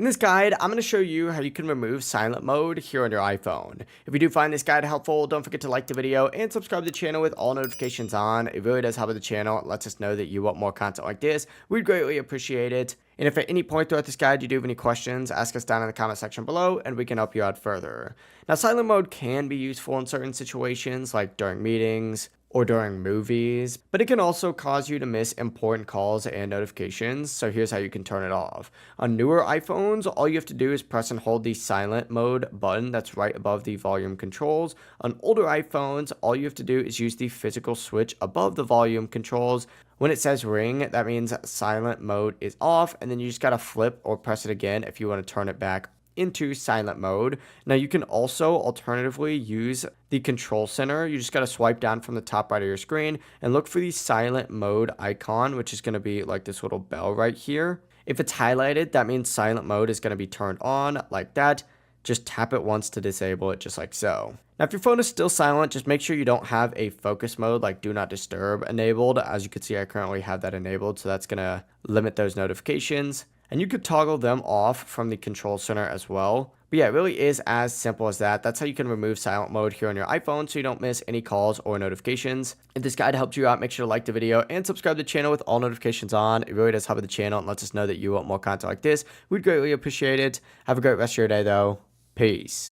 In this guide, I'm going to show you how you can remove silent mode here on your iPhone. If you do find this guide helpful, don't forget to like the video and subscribe to the channel with all notifications on. It really does help with the channel. It lets us know that you want more content like this. We'd greatly appreciate it. And if at any point throughout this guide you do have any questions, ask us down in the comment section below and we can help you out further. Now, silent mode can be useful in certain situations like during meetings or during movies, but it can also cause you to miss important calls and notifications, so here's how you can turn it off. On newer iPhones, all you have to do is press and hold the silent mode button that's right above the volume controls. On older iPhones, all you have to do is use the physical switch above the volume controls. When it says ring, that means silent mode is off, and then you just gotta flip or press it again if you want to turn it back into silent mode. Now you can also alternatively use the control center. You just got to swipe down from the top right of your screen and look for the silent mode icon, which is going to be like this little bell right here. If it's highlighted, that means silent mode is going to be turned on like that. Just tap it once to disable it, just like so. Now, if your phone is still silent, just make sure you don't have a focus mode like do not disturb enabled. As you can see, I currently have that enabled, so that's going to limit those notifications. And you could toggle them off from the control center as well. But yeah, it really is as simple as that. That's how you can remove silent mode here on your iPhone so you don't miss any calls or notifications. If this guide helped you out, make sure to like the video and subscribe to the channel with all notifications on. It really does help with the channel and lets us know that you want more content like this. We'd greatly appreciate it. Have a great rest of your day though. Peace.